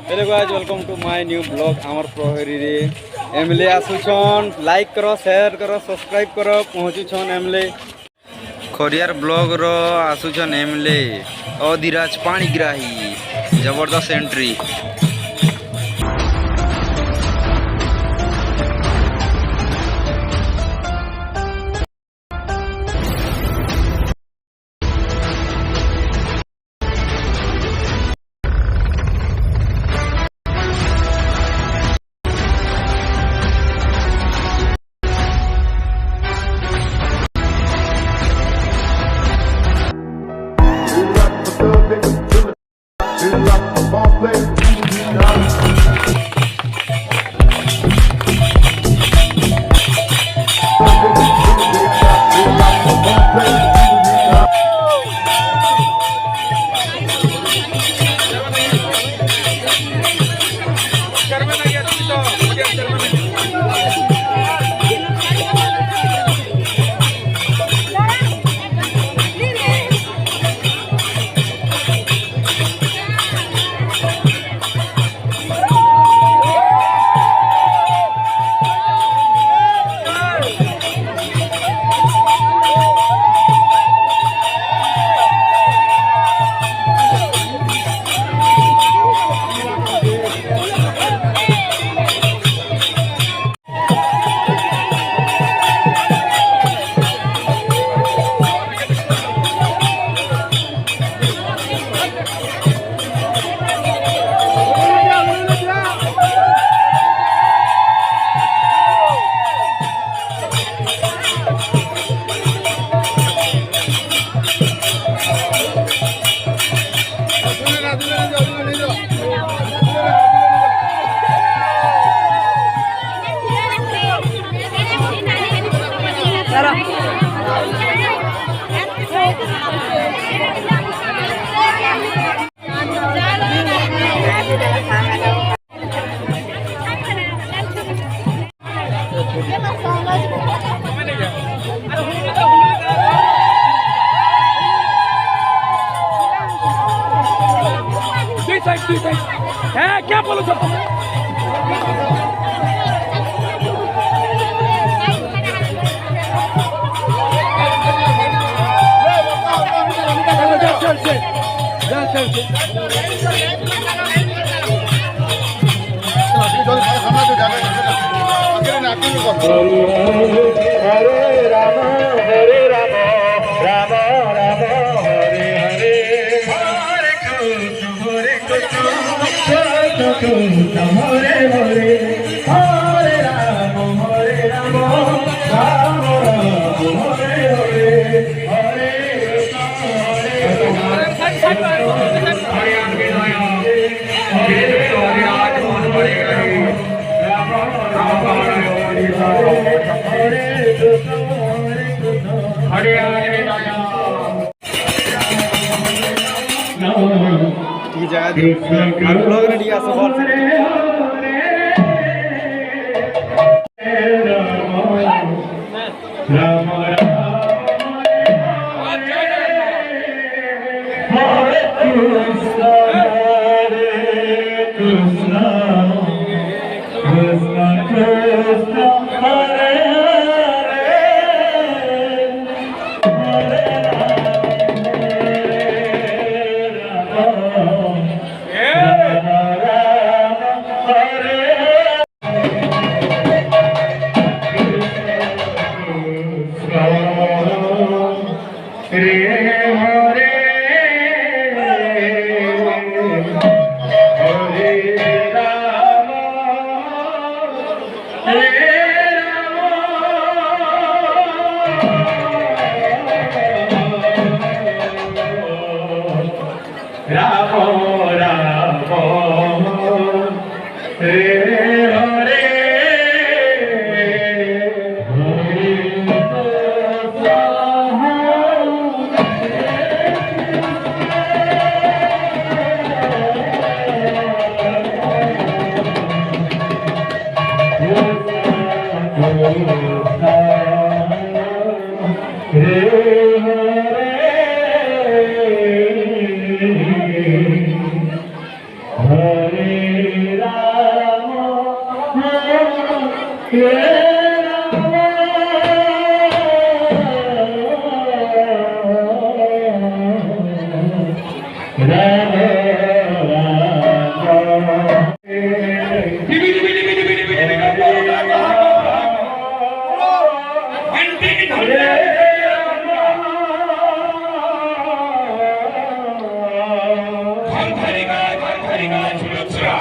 Hello guys welcome to my new blog आमर प्रहरी रे एमएलए आसुछन लाइक करो शेयर करो सब्सक्राइब करो पहुँचुछन एमएलए खोरियार ब्लॉग रो आसुछन एमएलए अधीराज पाणीग्राही जबरदस्त एंट्री। क्या बोलो सब हरे राम राम राम हरे हरे हरे कृष्ण हरे हरे हरे राम राम राम हरे हरे हरे की जगह और ब्लॉग रेडी आ सब Hare ডিবি ডিবি ডিবি ডিবি ডিবি ডিবি ঘন্টে কি ঘন্টে ঘন্টারি গায় শুভেচ্ছা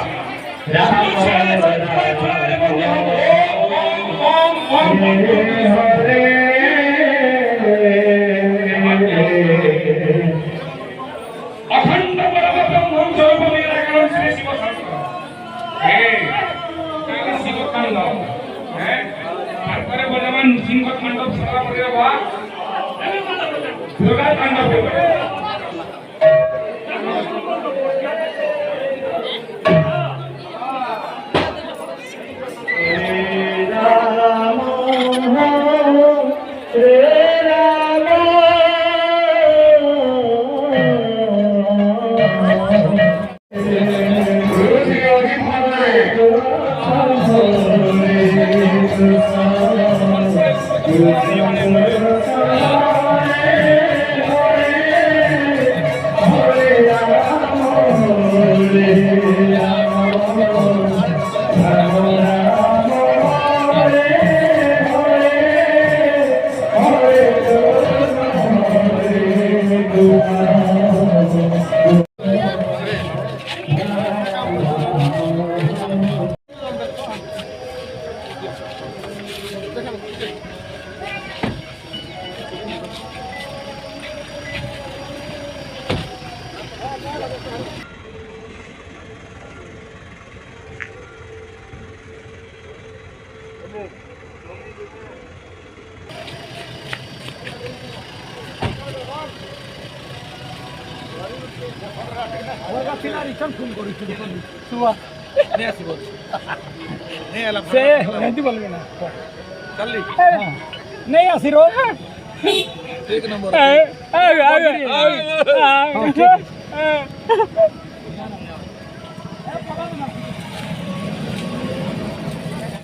অখণ্ড পরবর্তম মঞ্চরূপী রাখলাম শ্রী শিব শাস্ত্র শিব কাণ্ড হ্যাঁ তারপরে বললাম সিংহ তাণ্ডব সারা করে বা দুর্গা তাণ্ডব नहीं आसी रो एक नंबर